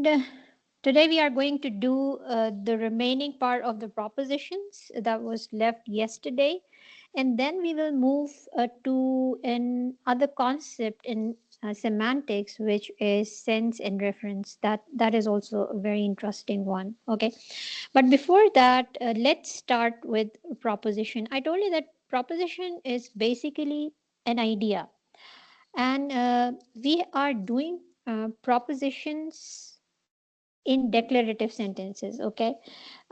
And today we are going to do the remaining part of the propositions that was left yesterday. And then we will move to another concept in semantics, which is sense and reference. That is also a very interesting one. Okay. But before that, let's start with proposition. I told you that proposition is basically an idea. And we are doing propositions in declarative sentences, okay?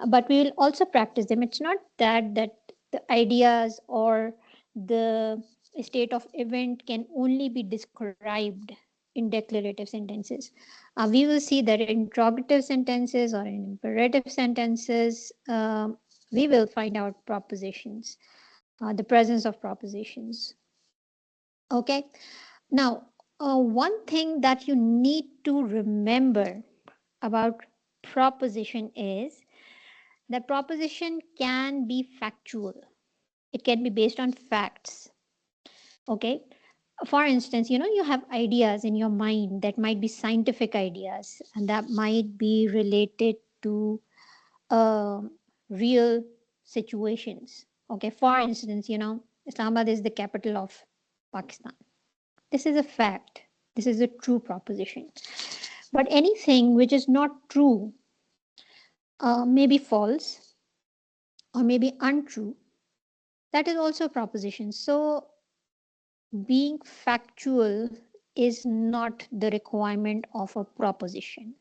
But we will also practice them. It's not that the ideas or the state of event can only be described in declarative sentences. We will see that in interrogative sentences or in imperative sentences, we will find out propositions, the presence of propositions. Okay. Now, one thing that you need to remember about proposition is that proposition can be factual. It can be based on facts. Okay. For instance, you have ideas in your mind that might be scientific ideas and that might be related to uh, real situations. Okay. For instance, Islamabad is the capital of Pakistan. This is a fact. This is a true proposition. But anything which is not true, may be false or may be untrue, that is also a proposition. So being factual is not the requirement of a proposition,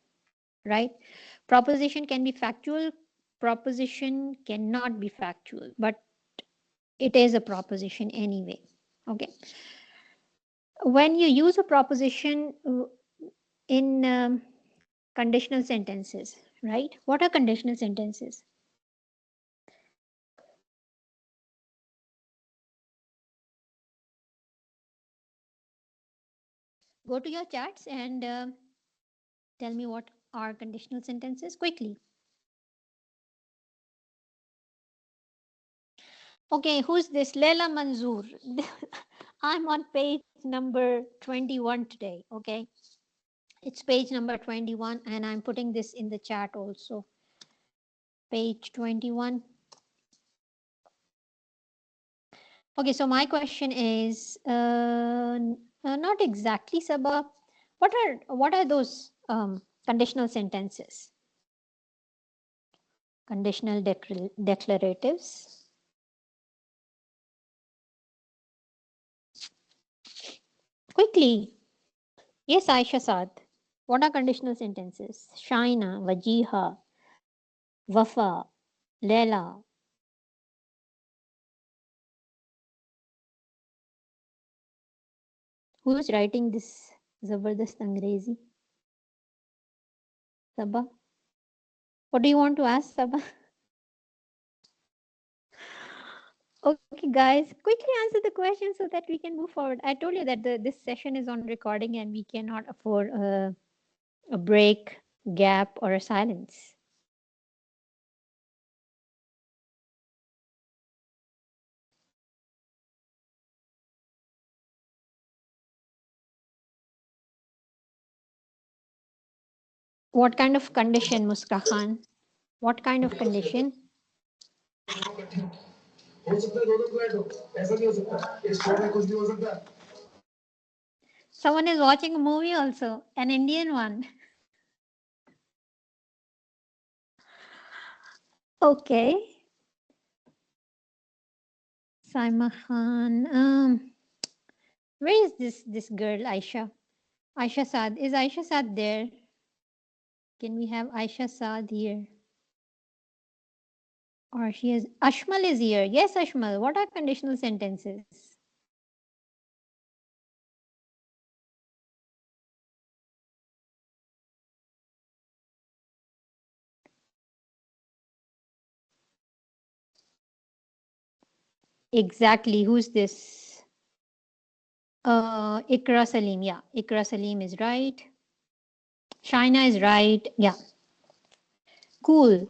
right? Proposition can be factual, proposition cannot be factual, but it is a proposition anyway. Okay. When you use a proposition in conditional sentences, right? What are conditional sentences? Go to your charts and tell me what are conditional sentences quickly. Okay, who's this? Leila Manzoor. I'm on page number 21 today. Okay, it's page number 21, and I'm putting this in the chat also. Page 21. Okay, so my question is not exactly, Sabah. What are those conditional sentences? Conditional declaratives. Quickly. Yes, Aisha Saad. What are conditional sentences? Shaina, Wajiha, Wafa, Leila. Who is writing this Zabardast Angrezi? Sabah? What do you want to ask, Sabah? Okay, guys, quickly answer the question so that we can move forward. I told you that this session is on recording and we cannot afford a break, gap, or a silence. What kind of condition, Muska Khan? What kind of condition? Someone is watching a movie also, an Indian one. Okay. Saima Khan. Where is this girl, Aisha? Aisha Saad. Is Aisha Saad there? Can we have Aisha Saad here? Or she is Ashmal is here. Yes, Ashmal. What are conditional sentences? Exactly. Who's this? Ikra Salim. Yeah, Ikra Salim is right. Shaina is right. Yeah. Cool.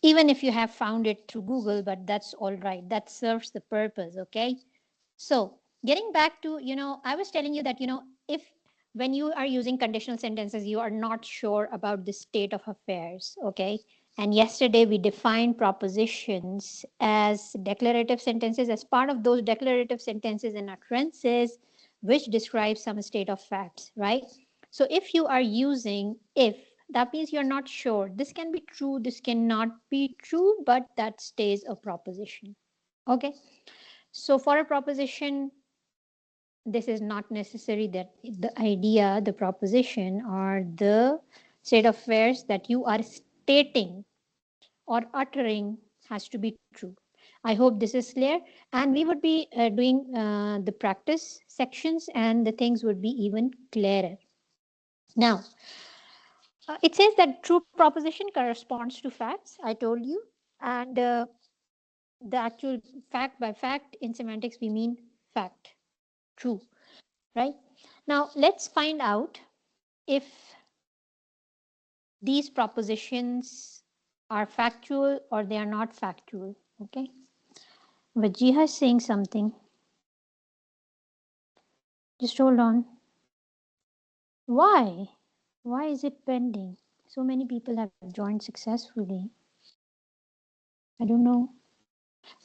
Even if you have found it through Google, but that's all right. That serves the purpose. Okay. So getting back to, I was telling you that, if when you are using conditional sentences, you are not sure about the state of affairs, okay? And yesterday we defined propositions as declarative sentences, as part of those declarative sentences and utterances which describe some state of facts, right? So if you are using if, that means you're not sure. This can be true, this cannot be true, but that stays a proposition, okay? So for a proposition, this is not necessary that the idea, the proposition, or the state of affairs that you are stating or uttering has to be true. I hope this is clear. And we would be doing the practice sections, and the things would be even clearer. Now, it says that true proposition corresponds to facts, I told you. And the actual fact, by fact in semantics, we mean fact, true, right? Now, let's find out if these propositions are factual or they are not factual. Okay. Vajiha is saying something. Just hold on. Why? Why is it pending? So many people have joined successfully. I don't know.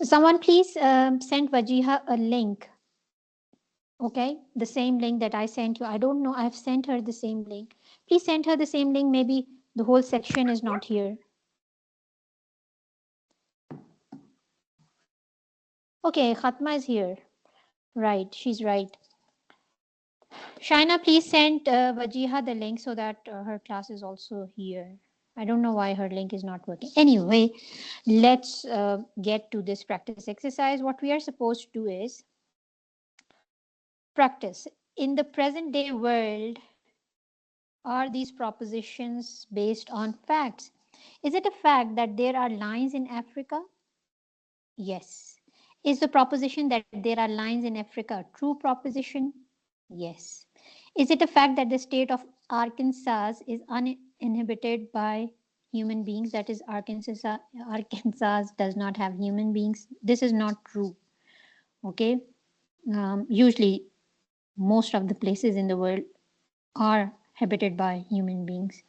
Someone please send Vajiha a link. Okay. The same link that I sent you. I don't know. I've sent her the same link. Please send her the same link. Maybe the whole section is not here. Okay. Khatma is here. Right. She's right. Shaina, please send Vajiha the link so that her class is also here. I don't know why her link is not working. Anyway, let's get to this practice exercise. What we are supposed to do is practice. In the present day world, are these propositions based on facts? Is it a fact that there are lions in Africa? Yes. Is the proposition that there are lions in Africa a true proposition? Yes. Is it a fact that the state of Arkansas is uninhabited by human beings? That is, Arkansas does not have human beings. This is not true. Okay. Usually, most of the places in the world are habited by human beings.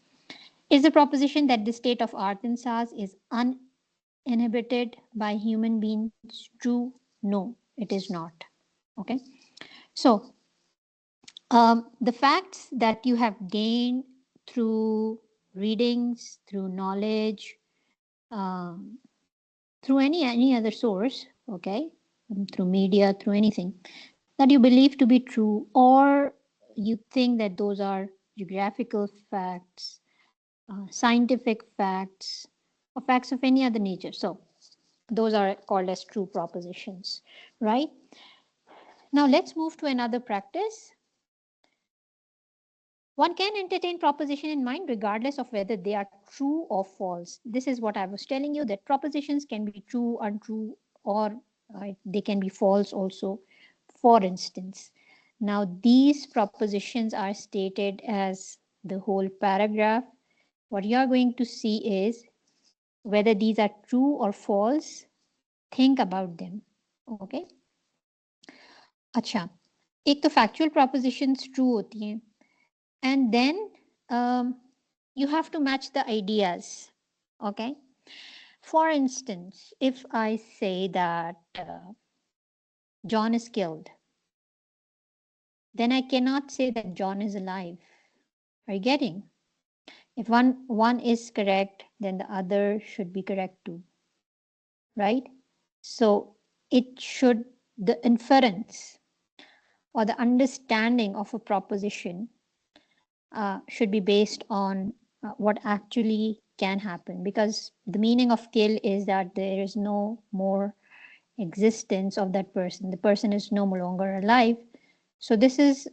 Is the proposition that the state of Arkansas is uninhabited by human beings true? No, it is not. Okay. So, the facts that you have gained through readings, through knowledge, um, through any other source, okay, through media, through anything that you believe to be true, or you think that those are geographical facts, scientific facts, or facts of any other nature. So those are called as true propositions, right? Now let's move to another practice. One can entertain proposition in mind regardless of whether they are true or false. This is what I was telling you, that propositions can be true, untrue, or they can be false also. For instance, now these propositions are stated as the whole paragraph. What you are going to see is whether these are true or false. Think about them. Okay. अच्छा, एक तो factual propositions true होती हैं, and then you have to match the ideas. Okay. For instance, if I say that John is killed, then I cannot say that John is alive. Are you getting? If one is correct, then the other should be correct too, right? So it should, the inference or the understanding of a proposition should be based on what actually can happen, because the meaning of kill is that there is no more existence of that person, the person is no longer alive. So this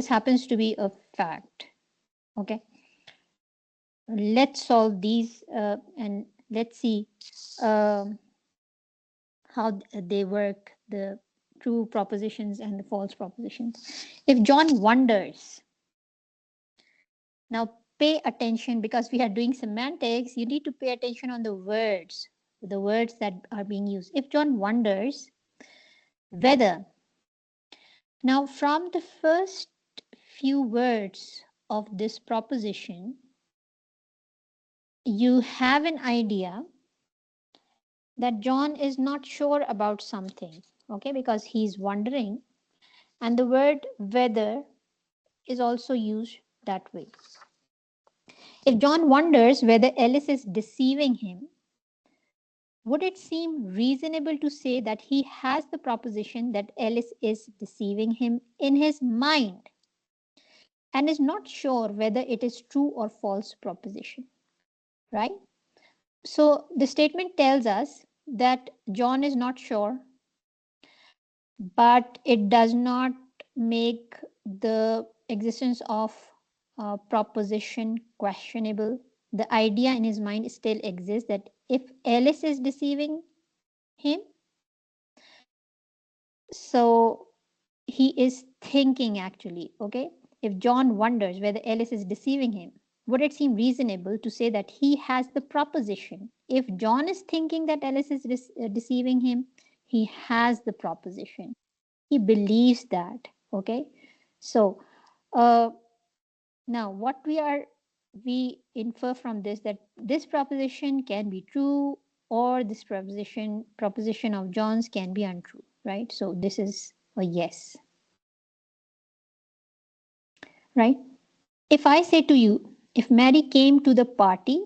happens to be a fact. Okay, let's solve these and let's see how they work, the true propositions and the false propositions. If John wonders, now pay attention, because we are doing semantics, you need to pay attention on the words that are being used. If John wonders whether, now from the first few words of this proposition, you have an idea that John is not sure about something, okay, because he's wondering, and the word whether is also used that way. If John wonders whether Alice is deceiving him, would it seem reasonable to say that he has the proposition that Alice is deceiving him in his mind and is not sure whether it is true or false proposition, right? So the statement tells us that John is not sure, but it does not make the existence of a proposition questionable. The idea in his mind still exists that if Alice is deceiving him, so he is thinking actually, okay? If John wonders whether Alice is deceiving him, would it seem reasonable to say that he has the proposition? If John is thinking that Alice is deceiving him, he has the proposition. He believes that, okay? So now what we infer from this, that this proposition can be true, or this proposition of John's can be untrue, right? So this is a yes, right? If I say to you, if Mary came to the party,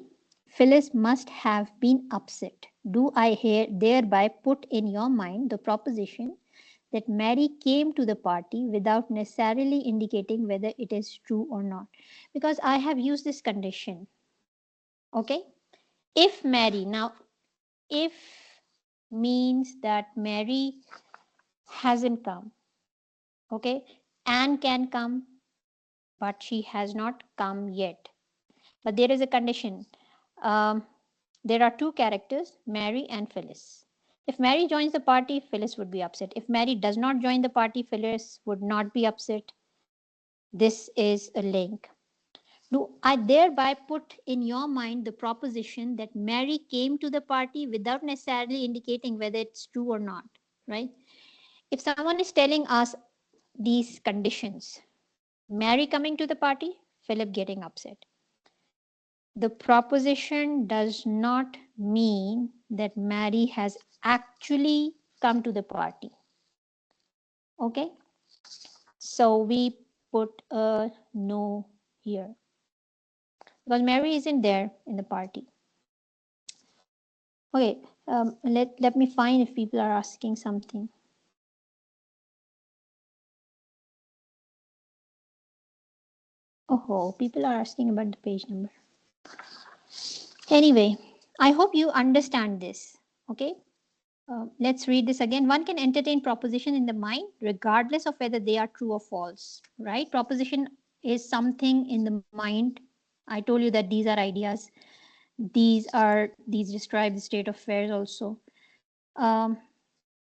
Phyllis must have been upset. Do I thereby put in your mind the proposition that Mary came to the party without necessarily indicating whether it is true or not? Because I have used this condition. Okay? If Mary, now, if means that Mary hasn't come. Okay? Anne can come, but she has not come yet. But there is a condition. Um, there are two characters, Mary and Phyllis. If Mary joins the party, Phyllis would be upset. If Mary does not join the party, Phyllis would not be upset. This is a link. Do I thereby put in your mind the proposition that Mary came to the party without necessarily indicating whether it's true or not, right? If someone is telling us these conditions, Mary coming to the party, Philip getting upset, the proposition does not mean that Mary has actually come to the party. Okay? So we put a no here because Mary isn't there in the party. Okay, let me find if people are asking something. Oh, people are asking about the page number. Anyway, I hope you understand this. Okay, let's read this again. One can entertain proposition in the mind regardless of whether they are true or false, right? Proposition is something in the mind. I told you that these are ideas. These describe the state of affairs also, um,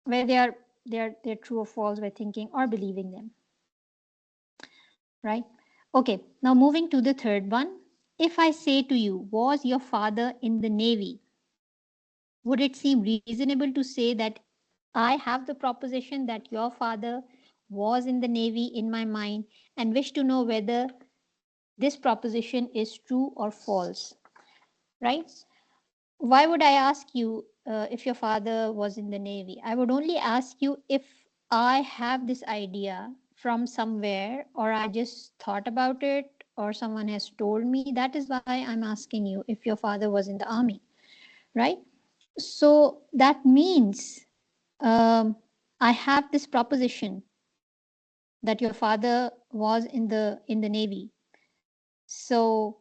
where they're true or false by thinking or believing them, right? Okay, now moving to the third one. If I say to you, was your father in the Navy? Would it seem reasonable to say that I have the proposition that your father was in the Navy in my mind and wish to know whether this proposition is true or false, right? Why would I ask you if your father was in the Navy? I would only ask you if I have this idea from somewhere, or I just thought about it, or someone has told me. That is why I'm asking you if your father was in the army, right? So that means I have this proposition that your father was in the Navy. So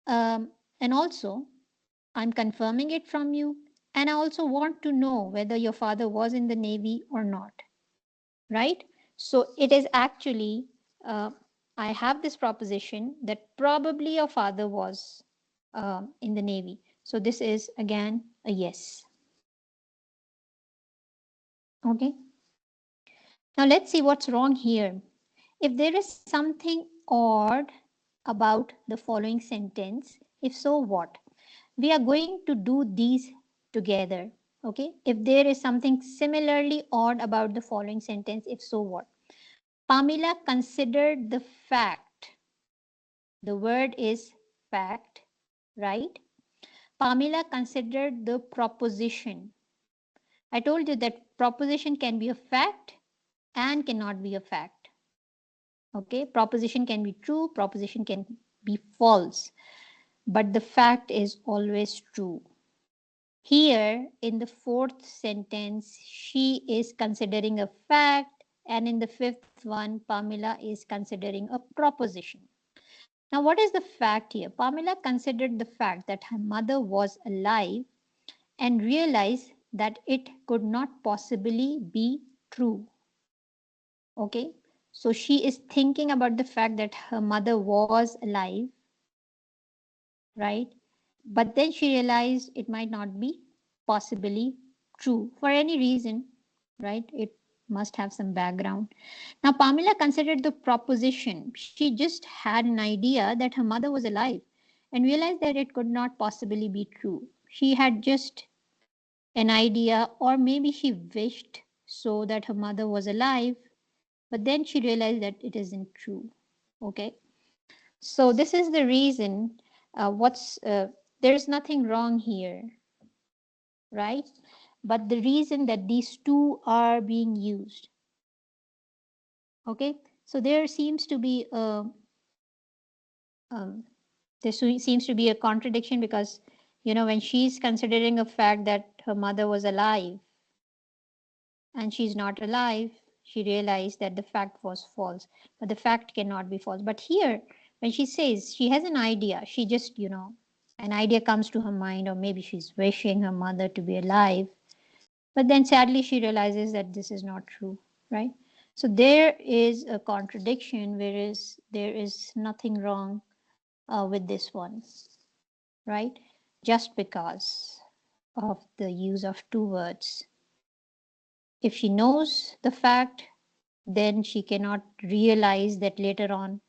and also I'm confirming it from you. And I also want to know whether your father was in the Navy or not, right? So it is actually, I have this proposition that probably your father was in the Navy. So this is again a yes. Okay. Now let's see what's wrong here. If there is something odd about the following sentence, if so, what? We are going to do these together. Okay. If there is something similarly odd about the following sentence, if so, what? Pamela considered the fact. The word is fact, right? Pamela considered the proposition. I told you that proposition can be a fact and cannot be a fact. Okay, proposition can be true, proposition can be false, but the fact is always true. Here in the fourth sentence, she is considering a fact, and in the fifth one, Pamela is considering a proposition. Now, what is the fact here? Pamela considered the fact that her mother was alive and realized that it could not possibly be true. Okay, so she is thinking about the fact that her mother was alive, right? But then she realized it might not be possibly true for any reason, right? It must have some background. Now, Pamela considered the proposition. She just had an idea that her mother was alive and realized that it could not possibly be true. She had just an idea, or maybe she wished so that her mother was alive, but then she realized that it isn't true. Okay, so this is the reason. What's There's nothing wrong here, right? But the reason that these two are being used. Okay, so there seems to be a um, seems to be a contradiction, because when she's considering a fact that her mother was alive and she's not alive, she realized that the fact was false. But the fact cannot be false. But here, when she says she has an idea, she just, an idea comes to her mind, or maybe she's wishing her mother to be alive. But then sadly, she realizes that this is not true, right? So there is a contradiction, whereas there is nothing wrong with this one, right? Just because of the use of two words. If she knows the fact, then she cannot realize that later on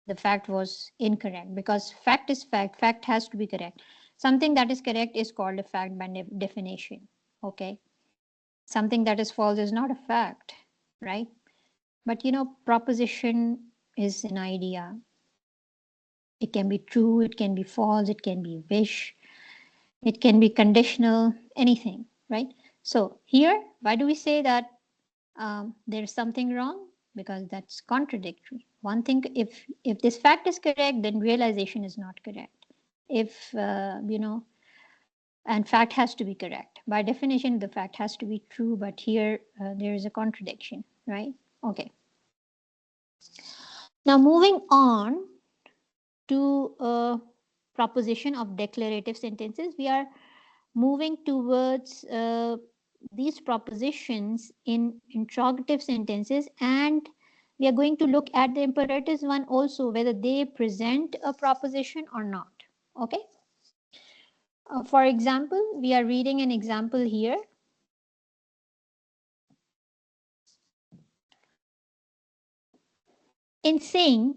the fact was incorrect, because fact is fact. Fact has to be correct. Something that is correct is called a fact by definition. Okay. Something that is false is not a fact, right? But proposition is an idea. It can be true, it can be false, it can be wish, it can be conditional, anything, right? So here, why do we say that there's something wrong? Because that's contradictory. One thing, if this fact is correct, then realization is not correct. If and fact has to be correct. By definition, the fact has to be true, but here there is a contradiction, right? Okay. Now moving on to a proposition of declarative sentences, we are moving towards these propositions in interrogative sentences, and we are going to look at the imperatives one also, whether they present a proposition or not. Okay. For example, we are reading an example here. In saying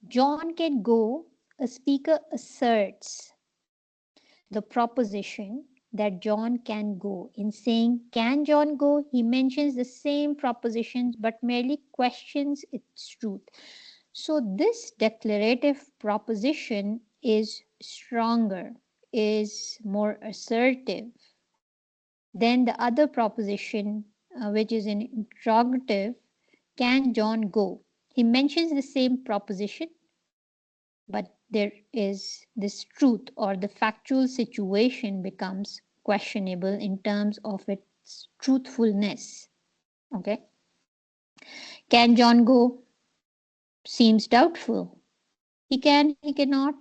John can go, a speaker asserts the proposition that John can go. In saying can John go, he mentions the same propositions but merely questions its truth. So this declarative proposition is stronger, is more assertive than the other proposition, which is an interrogative. Can John go? He mentions the same proposition, but there is this truth, or the factual situation becomes questionable in terms of its truthfulness. Okay. Can John go? Seems doubtful. He can, he cannot.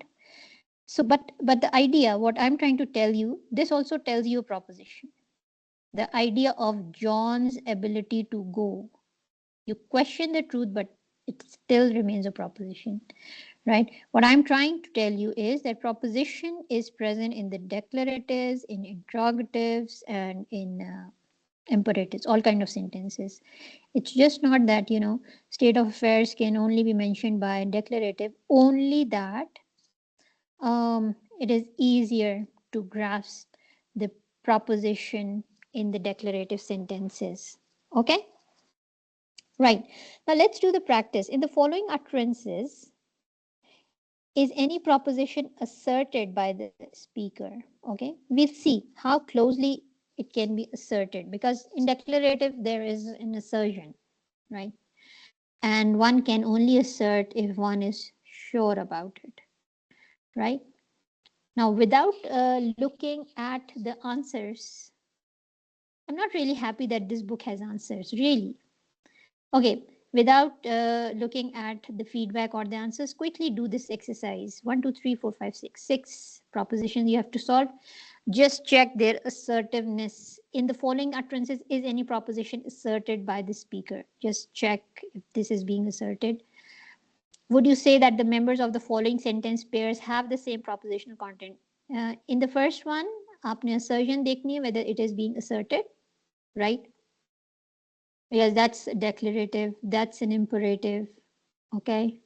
So, but the idea, what I'm trying to tell you, this also tells you a proposition. The idea of John's ability to go. You question the truth, but it still remains a proposition, right? What I'm trying to tell you is that proposition is present in the declaratives, in interrogatives, and in imperatives, all kind of sentences. It's just not that state of affairs can only be mentioned by declarative, only that it is easier to grasp the proposition in the declarative sentences. Okay. Right. Now let's do the practice. In the following utterances, is any proposition asserted by the speaker? Okay. We'll see how closely it can be asserted, because in declarative there is an assertion, right? And one can only assert if one is sure about it, right? Now, without looking at the answers, I'm not really happy that this book has answers, really. Okay, without looking at the feedback or the answers, quickly do this exercise. 1, 2, 3, 4, 5, 6. 6 propositions you have to solve. Just check their assertiveness. In the following utterances, is any proposition asserted by the speaker? Just check if this is being asserted. Would you say that the members of the following sentence pairs have the same propositional content? In the first one, आपने assertion देखनी है whether it is being asserted, right? Yes, that's declarative, that's an imperative, okay?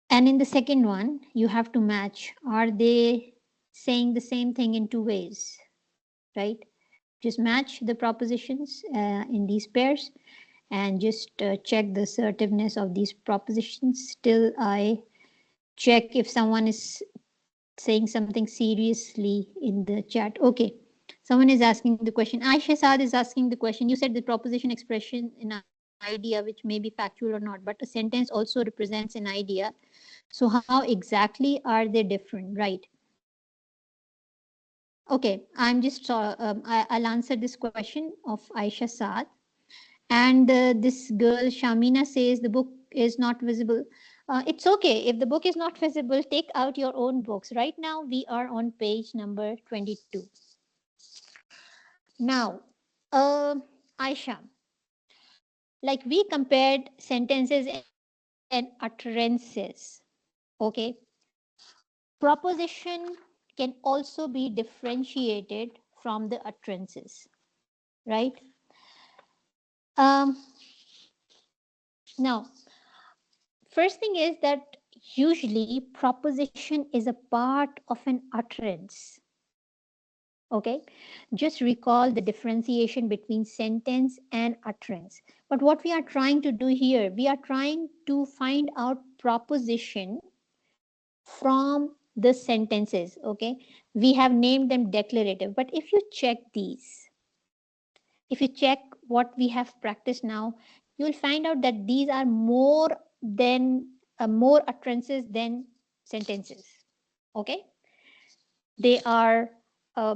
And in the second one, you have to match. Are they saying the same thing in two ways, right? Just match the propositions in these pairs and just check the assertiveness of these propositions till I check if someone is saying something seriously in the chat. Okay. Someone is asking the question. Aisha Saad is asking the question. You said the proposition expression an idea which may be factual or not, but a sentence also represents an idea. So how exactly are they different, right? Okay, I'm just I'll answer this question of Aisha Saad. And this girl Shamina says the book is not visible. It's okay if the book is not visible. Take out your own books. Right now we are on page number 22. Now, Aisha, like we compared sentences and utterances. Okay, proposition can also be differentiated from the utterances, right? Um, Now, first thing is that usually proposition is a part of an utterance. Okay, just recall the differentiation between sentence and utterance. But what we are trying to do here, we are trying to find out proposition from the sentences. Okay, we have named them declarative, but if you check these, if you check what we have practiced now, you will find out that these are more utterances than sentences. Okay, they are uh,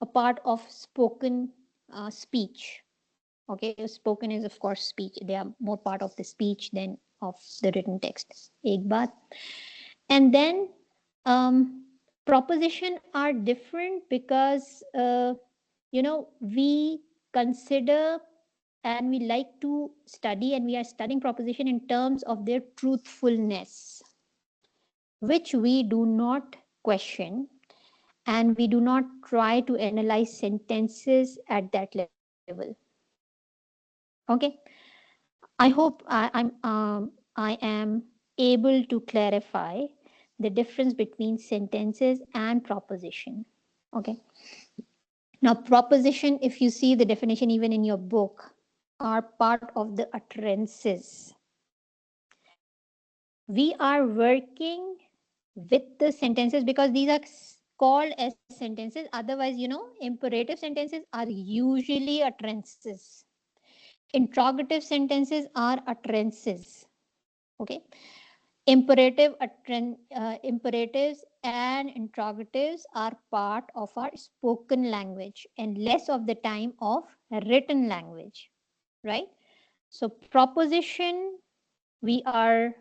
a part of spoken speech. Okay, spoken is of course speech. They are more part of the speech than of the written text. Ek baat. And then proposition are different because we consider and we like to study, and we are studying proposition in terms of their truthfulness, which we do not question, and we do not try to analyze sentences at that level. Okay, I hope I am able to clarify the difference between sentences and proposition. Okay, now proposition, if you see the definition even in your book, are part of the utterances. We are working with the sentences because these are called as sentences. Otherwise, imperative sentences are usually utterances. Interrogative sentences are utterances. Okay. Imperatives and interrogatives are part of our spoken language and less of the time of written language, right? So proposition, we are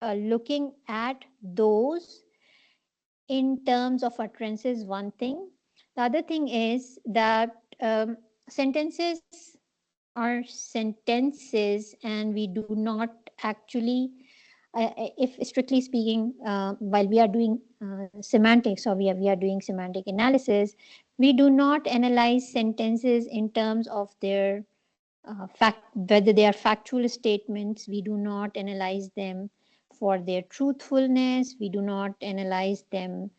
looking at those in terms of utterances, one thing. The other thing is that sentences are sentences, and we do not actually, if strictly speaking, while we are doing semantics, or we are doing semantic analysis, we do not analyze sentences in terms of their whether they are factual statements. We do not analyze them for their truthfulness. We do not analyze them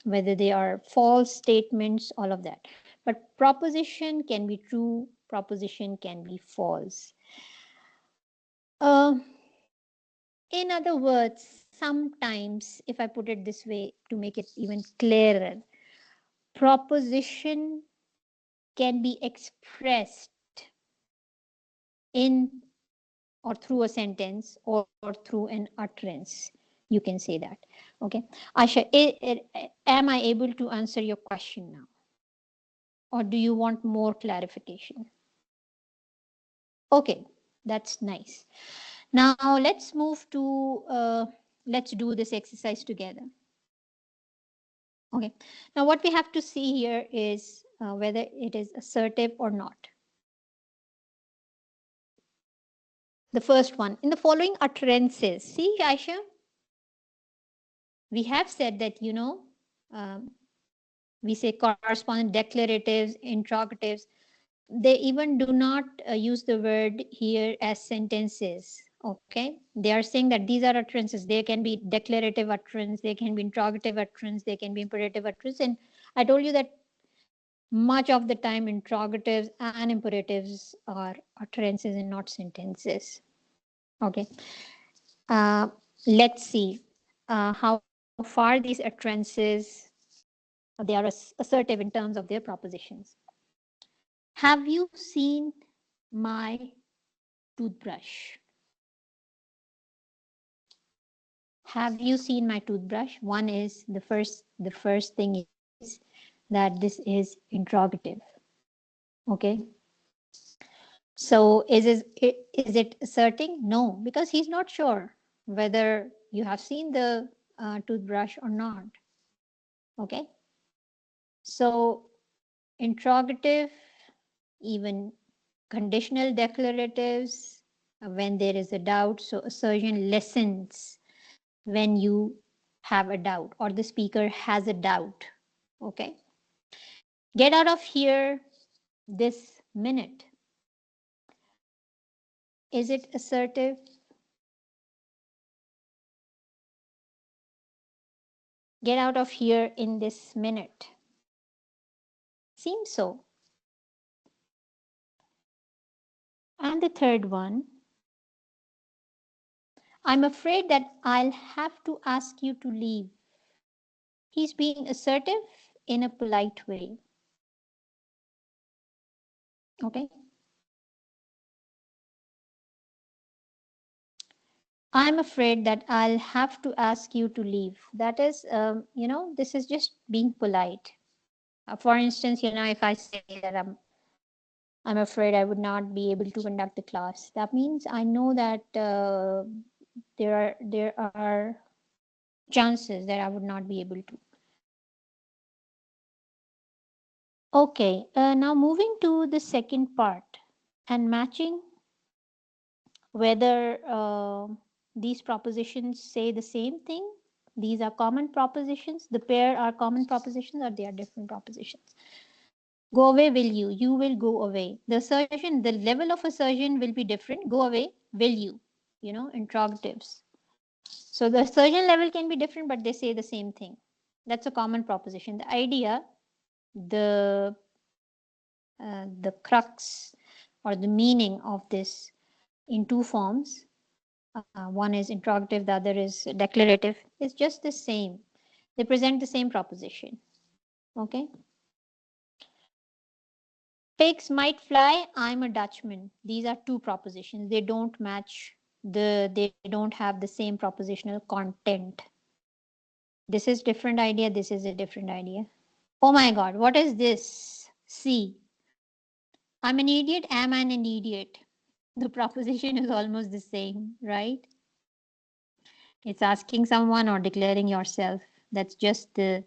whether they are false statements, all of that. But proposition can be true, proposition can be false. Uh, in other words, sometimes, if I put it this way to make it even clearer, proposition can be expressed in or through a sentence or through an utterance. You can say that. Okay. Asha, am I able to answer your question now? Or do you want more clarification? Okay, that's nice. Now let's move to, let's do this exercise together. Okay. Now what we have to see here is whether it is assertive or not. The first one, in the following utterances, see Aisha, we have said that, um, we say correspondent declaratives, interrogatives. They even do not use the word here as sentences. Okay, they are saying that these are utterances. They can be declarative utterance, they can be interrogative utterance, they can be imperative utterance. And I told you that much of the time interrogatives and imperatives are utterances and not sentences. Okay. uh, let's see how far these utterances, they are assertive in terms of their propositions. Have you seen my toothbrush? Have you seen my toothbrush? One is the first thing is that this is interrogative. Okay. So is it asserting? No, because he's not sure whether you have seen the toothbrush or not. Okay. So interrogative, even conditional declaratives, when there is a doubt. So assertion lessens when you have a doubt or the speaker has a doubt. Okay. Get out of here this minute. Is it assertive? Get out of here in this minute. Seems so. And the third one, I'm afraid that I'll have to ask you to leave. He's being assertive in a polite way. Okay. I'm afraid that I'll have to ask you to leave. That is, this is just being polite. For instance, if I say that I'm afraid I would not be able to conduct the class. That means I know that there are chances that I would not be able to. Okay, now moving to the second part and matching whether these propositions say the same thing. These are common propositions. The pair are common propositions or they are different propositions. Go away, will you? You will go away. The assertion, the level of assertion will be different. Go away, will you? Interrogatives. So the assertion level can be different, but they say the same thing. That's a common proposition. The idea, the the crux or the meaning of this in two forms, one is interrogative, the other is declarative, is just the same. They present the same proposition. Okay. Pigs might fly, I'm a Dutchman. These are two propositions. They don't match, they don't have the same propositional content. This is different idea, this is a different idea. Oh my god, what is this? See. I'm an idiot, am I an idiot? The proposition is almost the same, right? It's asking someone or declaring yourself. That's just the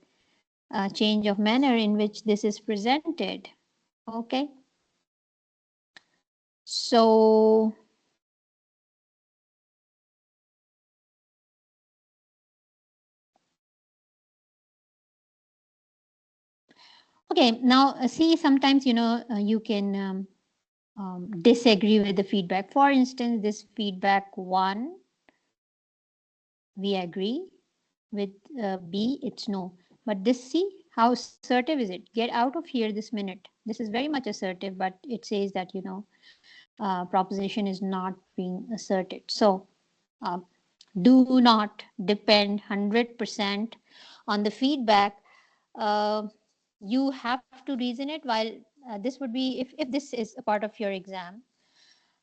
change of manner in which this is presented. Okay. So okay, now see, sometimes you can disagree with the feedback. For instance, this feedback one, we agree. With B, it's no. But this C, how assertive is it? Get out of here this minute. This is very much assertive, but it says that proposition is not being asserted. So uh, do not depend 100% on the feedback. uh, you have to reason it. While this would be, if this is a part of your exam,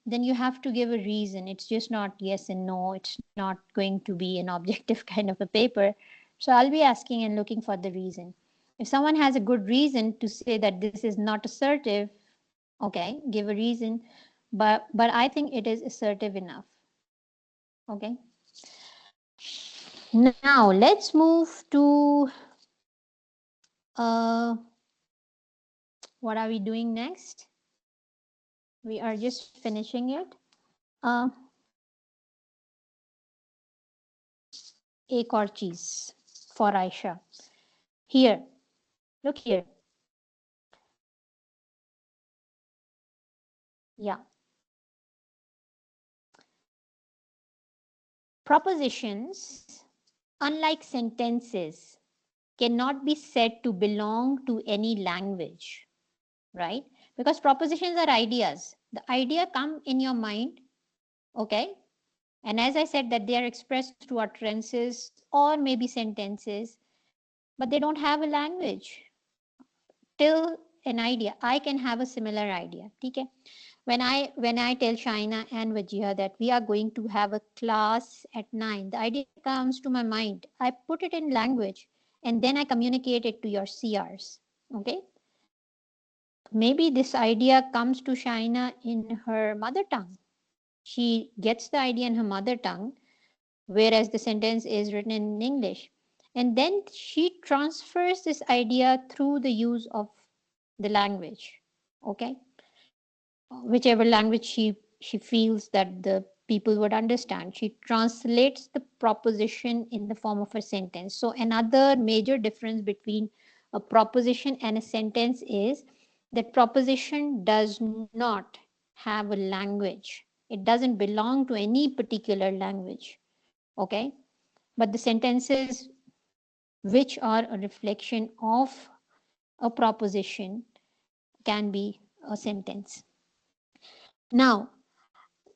then you have to give a reason. It's just not yes and no. It's not going to be an objective kind of a paper. So I'll be asking and looking for the reason. If someone has a good reason to say that this is not assertive, okay, give a reason. But I think it is assertive enough. Okay. Now let's move to uh, what are we doing next? We are just finishing it. Uh, एक और चीज for Aisha. Here, look here. Yeah. Propositions, unlike sentences, cannot be said to belong to any language, right? Because propositions are ideas. The idea come in your mind, okay? And as I said, that they are expressed through utterances or maybe sentences, but they don't have a language. Till an idea, I can have a similar idea. Okay? When I tell Shaina and Vajiha that we are going to have a class at 9, the idea comes to my mind. I put it in language and then I communicate it to your CRs. Okay? Maybe this idea comes to Shaina in her mother tongue. She gets the idea in her mother tongue, whereas the sentence is written in English. And then she transfers this idea through the use of the language. Okay? Whichever language she feels that the people would understand, she translates the proposition in the form of a sentence. So another major difference between a proposition and a sentence is that proposition does not have a language. It doesn't belong to any particular language. Okay? But the sentences which are a reflection of a proposition can be a sentence. Now,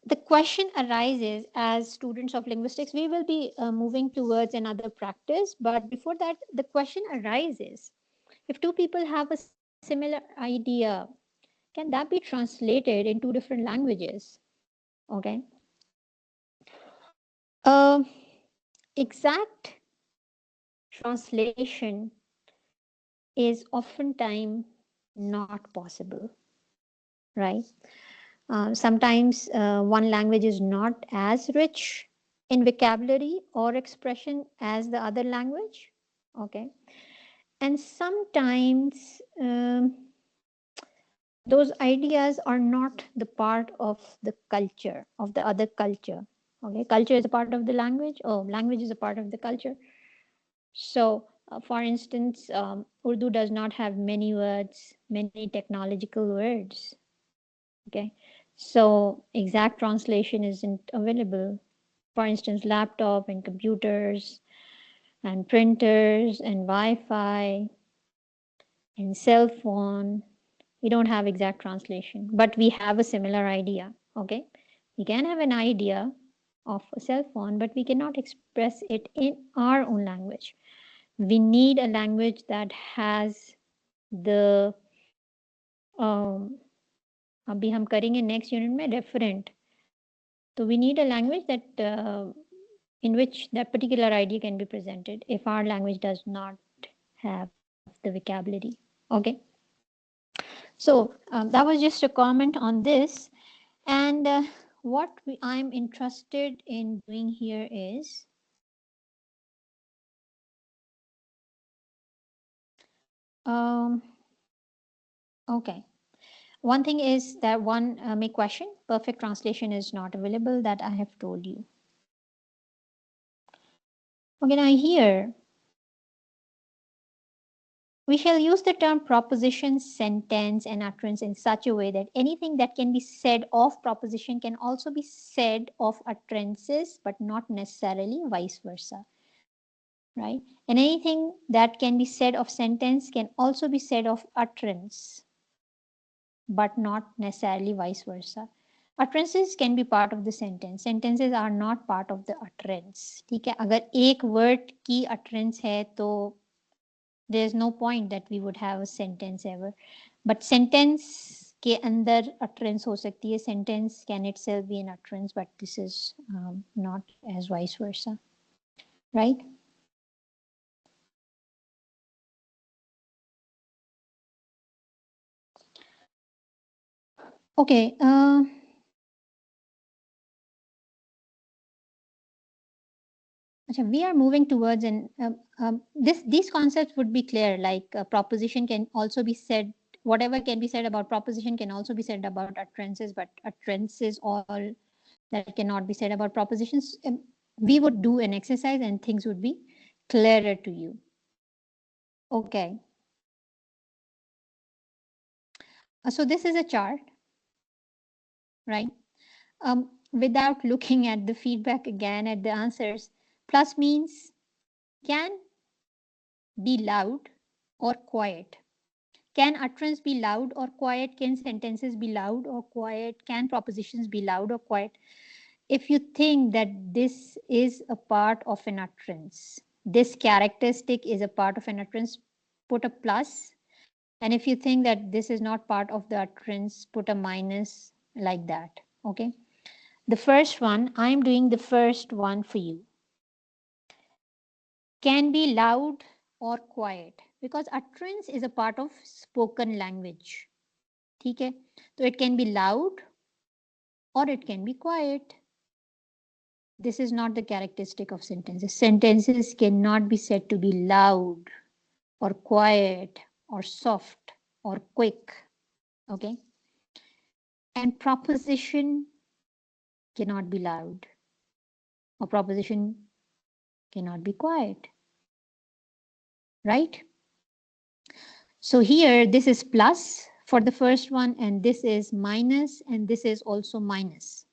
the question arises, as students of linguistics, we will be moving towards another practice. But before that, the question arises, if two people have a similar idea, can that be translated in two different languages? Okay. Uh, exact translation is oftentimes not possible, right? Sometimes one language is not as rich in vocabulary or expression as the other language. Okay. And sometimes those ideas are not the part of the culture, of the other culture. Okay. Culture is a part of the language. Oh, language is a part of the culture. So, for instance, Urdu does not have many words, many technological words. Okay. So exact translation isn't available. For instance, laptop and computers and printers and Wi-Fi and cell phone, we don't have exact translation, but we have a similar idea. Okay. We can have an idea of a cell phone, but we cannot express it in our own language. We need a language that has the अभी हम करेंगे next unit में referent. So we need a language that in which that particular idea can be presented if our language does not have the vocabulary. Okay. So that was just a comment on this. And I'm interested in doing here is um, okay. One thing is that one may question perfect translation is not available, that I have told you. Okay, now here we shall use the term proposition, sentence, and utterance in such a way that anything that can be said of proposition can also be said of utterances, but not necessarily vice versa. Right? And anything that can be said of sentence can also be said of utterance, but not necessarily vice versa. Utterances can be part of the sentence. Sentences are not part of the utterance. ठीक है, अगर एक word की utterance है तो there's no point that we would have a sentence ever. But sentence के अंदर utterance हो सकती है. Sentence can itself be an utterance, but this is not as vice versa, right? Okay. We are moving towards these concepts would be clear, like proposition can also be said, whatever can be said about proposition can also be said about utterances, but utterances all that cannot be said about propositions. We would do an exercise and things would be clearer to you. Okay. So this is a chart, right? Without looking at the feedback again at the answers, plus means can be loud or quiet. Can utterance be loud or quiet? Can sentences be loud or quiet? Can propositions be loud or quiet? If you think that this is a part of an utterance, this characteristic is a part of an utterance, put a plus. And if you think that this is not part of the utterance, put a minus, like that. Okay. The first one, I'm doing the first one for you. Can be loud or quiet, because utterance is a part of spoken language. ठीक है, तो it can be loud or it can be quiet. This is not the characteristic of sentences. Sentences cannot be said to be loud or quiet or soft or quick. Okay. And proposition cannot be loud or proposition cannot be quiet. Right? So here this is plus for the first one, and this is minus, and this is also minus.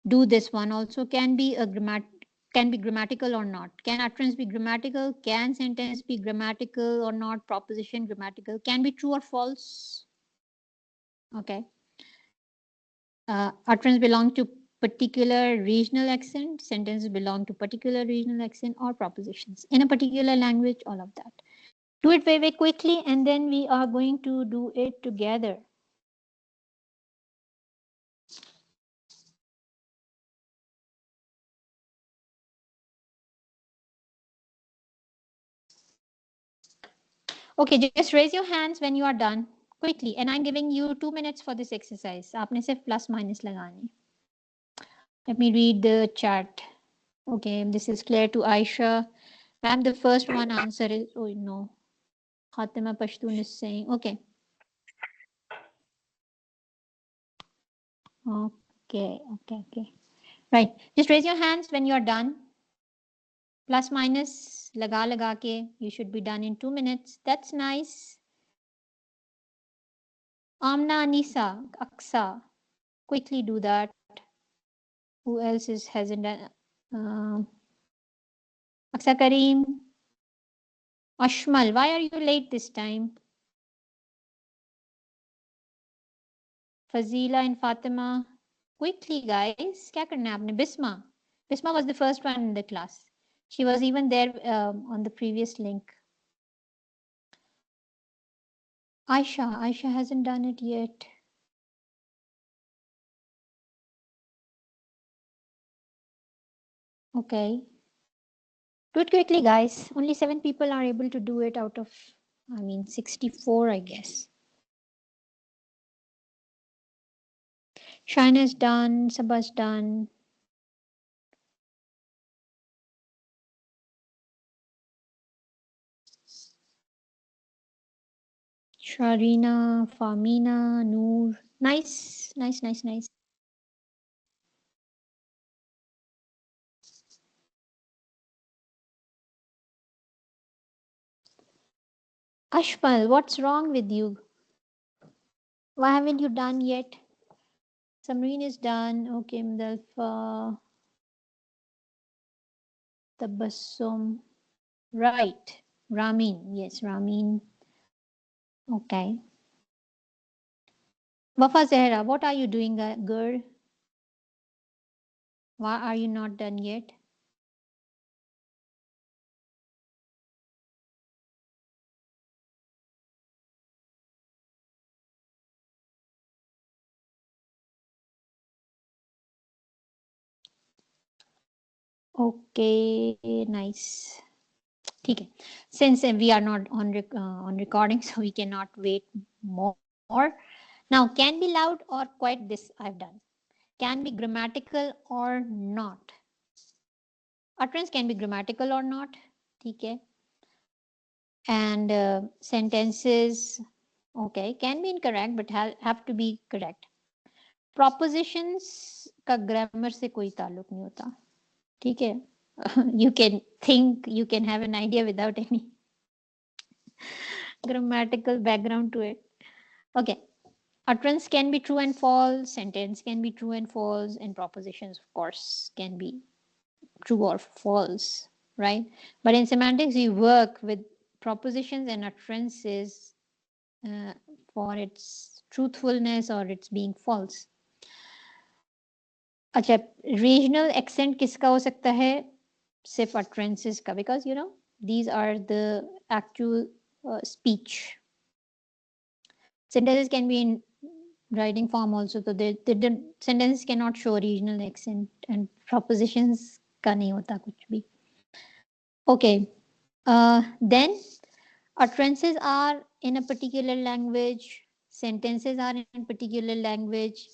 Do this one also. Can be grammatical or not. Can utterance be grammatical? Can sentence be grammatical or not? Proposition grammatical. Can be true or false. Okay. Utterance belong to particular regional accent. Sentences belong to particular regional accent, or propositions in a particular language. All of that. Do it very, very quickly, and then we are going to do it together. Okay, just raise your hands when you are done quickly, and I'm giving you 2 minutes for this exercise. आपने सिर्फ plus minus लगानी. Let me read the chat. Okay, this is clear to Aisha. Ma'am, the first one answer is, oh no, Khatima Pashtun is saying, okay. Okay. Right, just raise your hands when you're done. Plus minus, laga ke, you should be done in 2 minutes. That's nice. Amna, Anisa, Aksa, quickly do that. Who else hasn't done? Aksa Kareem, Ashmal, why are you late this time? Fazila and Fatima, quickly guys, क्या करना है आपने? Bisma was the first one in the class. She was even there on the previous link. Aisha hasn't done it yet. Okay. Do it quickly, guys. Only 7 people are able to do it out of, 64, I guess. Shina's done, Sabah's done. Sharina, Famina, Noor. Nice. Ashmal, what's wrong with you? Why haven't you done yet? Samreen is done. Okay, Mdalfa. Tabassum. Right. Ramin. Yes, Ramin. Okay. Wafa Zehra, what are you doing, girl? Why are you not done yet? Okay, nice. Okay. Since we are not on recording, so we cannot wait more. Now, can be loud or quiet. This I've done. Can be grammatical or not. Utterance can be grammatical or not. Okay. And sentences, okay, can be incorrect but have to be correct. Propositions का grammar से कोई ताल्लुक नहीं होता. ठीक है. You can think, you can have an idea without any grammatical background to it. Okay. Utterance can be true and false, sentence can be true and false, and propositions, of course, can be true or false, right? But in semantics, we work with propositions and utterances uh, for its truthfulness or its being false. अच्छा, regional accent किसका हो सकता है? सिर्फ utterances का, because you know these are the actual speech. Sentences can be in writing form also, so the sentences cannot show regional accent, and propositions का नहीं होता कुछ भी. Okay, then utterances are in a particular language, sentences are in a particular language,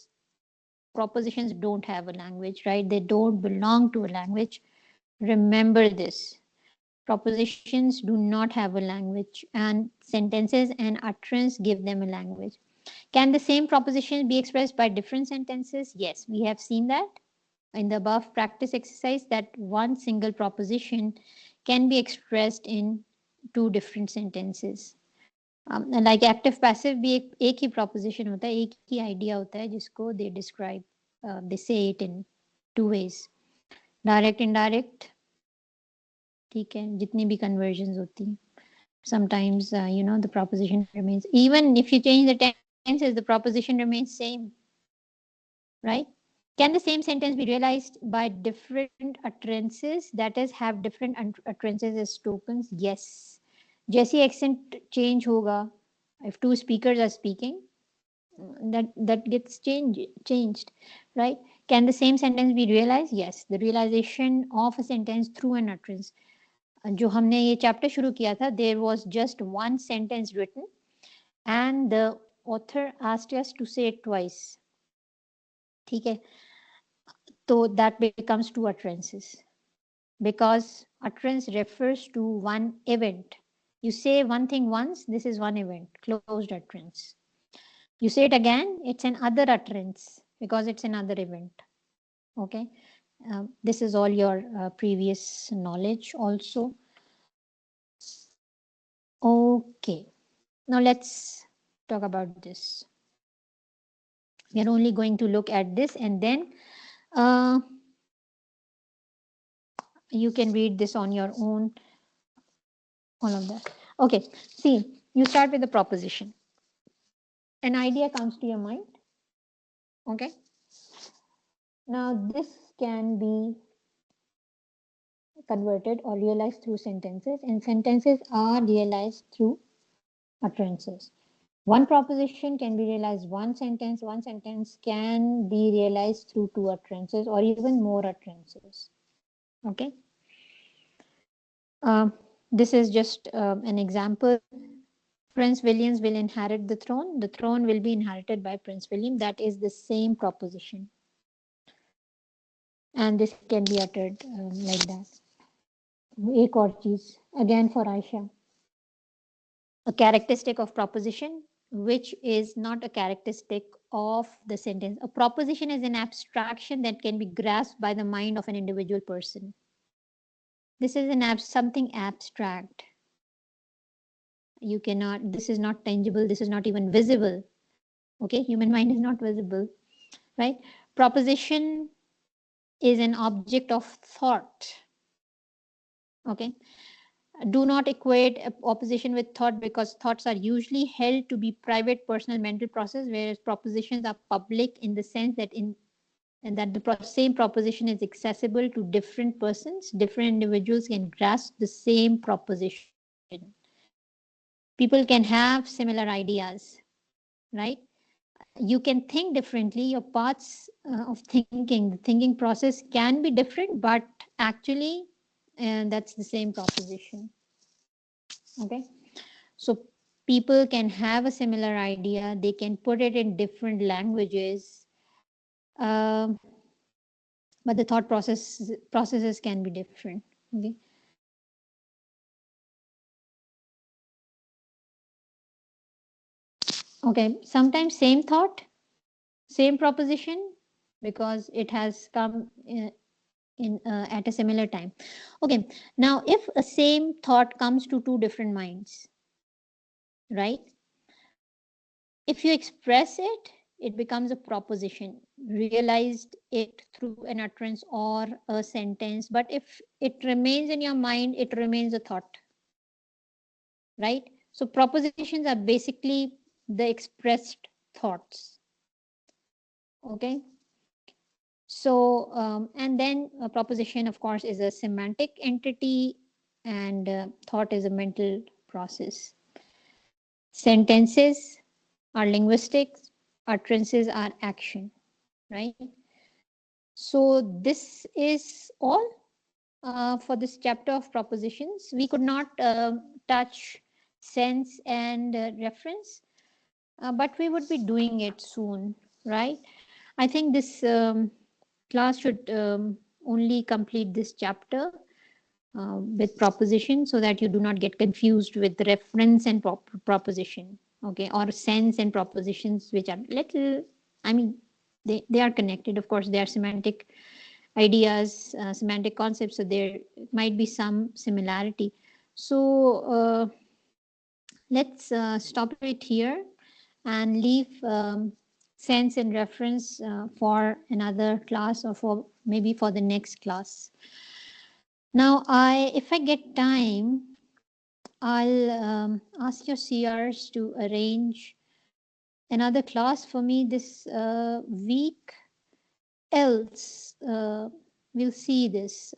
propositions don't have a language, right? They don't belong to a language. Remember this. Propositions do not have a language, and sentences and utterance give them a language. Can the same proposition be expressed by different sentences? Yes, we have seen that in the above practice exercise, that one single proposition can be expressed in two different sentences. Like active passive भी एक ही proposition होता है, एक ही idea होता है जिसको they describe, they say it in two ways, direct, indirect. ठीक है, जितनी भी conversions होती हैं. Sometimes the proposition remains, even if you change the tenses, the proposition remains same, right? Can the same sentence be realized by different utterances, that is have different utterances as tokens? Yes. जैसी accent change होगा, if two speakers are speaking, that gets changed, right? Can the same sentence be realized? Yes, the realization of a sentence through an utterance. जो हमने ये chapter शुरू किया था, there was just one sentence written and the author asked us to say it twice. ठीक है, तो that becomes two utterances, because utterance refers to one event. You say one thing once, this is one event, closed utterance. You say it again, it's another utterance because it's another event. Okay, this is all your previous knowledge also. Okay, now let's talk about this. We are only going to look at this, and then you can read this on your own, all of that. Okay, see, you start with the proposition. An idea comes to your mind. Okay, now this can be converted or realized through sentences, and sentences are realized through utterances. One proposition can be realized one sentence can be realized through two utterances or even more utterances. Okay, this is just an example. Prince William will inherit the throne. The throne will be inherited by Prince William. That is the same proposition, and this can be uttered like that. एक और चीज, again for Aisha, a characteristic of proposition which is not a characteristic of the sentence. A proposition is an abstraction that can be grasped by the mind of an individual person. This is something abstract. You cannot, this is not tangible, this is not even visible. Okay, human mind is not visible, right? Proposition is an object of thought. Okay, Do not equate opposition with thought, because thoughts are usually held to be private, personal, mental process, whereas propositions are public in the sense that and that the same proposition is accessible to different persons. Different individuals can grasp the same proposition. People can have similar ideas, right? You can think differently. Your paths of thinking, the thinking process can be different, but actually, that's the same proposition. Okay, so people can have a similar idea. They can put it in different languages, um, but the thought processes can be different. Okay. Okay. Sometimes same thought, same proposition, because it has come in at a similar time. Okay, now if a same thought comes to two different minds, right, if you express it, it becomes a proposition, realized it through an utterance or a sentence. But if it remains in your mind, it remains a thought, right? So propositions are basically the expressed thoughts. Okay, so and then a proposition, of course, is a semantic entity, and thought is a mental process. Sentences are linguistics, utterances are action, right? So this is all for this chapter of propositions. We could not touch sense and reference, but we would be doing it soon, right? I think this class should only complete this chapter with proposition, so that you do not get confused with reference and proposition, okay, or sense and propositions, which are little, I mean, they are connected. Of course, they are semantic ideas, semantic concepts, so there might be some similarity. So let's stop it here and leave sense and reference for another class, or for maybe for the next class. Now, if I get time, I'll ask your CRs to arrange another class for me this week. Else, we'll see this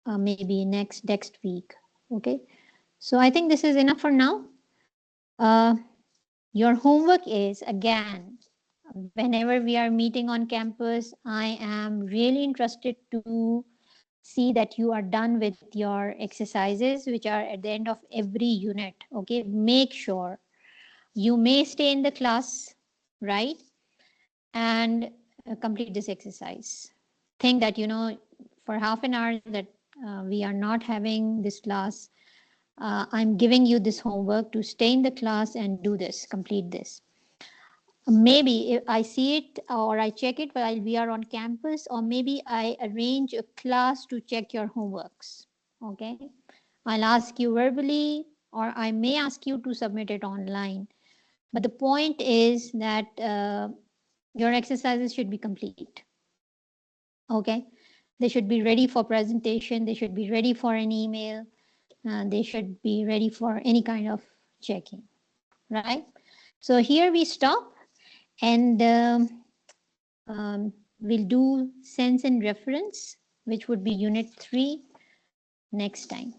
maybe next week. Okay. So I think this is enough for now. Uh, your homework is, again, whenever we are meeting on campus, I am really interested to see that you are done with your exercises, which are at the end of every unit. Okay, make sure you may stay in the class, right, and complete this exercise. Think that, for half an hour that we are not having this class, I'm giving you this homework to stay in the class and do this, complete this. Maybe if I see it or I check it while we are on campus, or maybe I arrange a class to check your homeworks. Okay, I'll ask you verbally, or I may ask you to submit it online. But the point is that your exercises should be complete. Okay, they should be ready for presentation, they should be ready for an email, they should be ready for any kind of checking, right? So here we stop, and we'll do sense and reference, which would be unit 3 next time.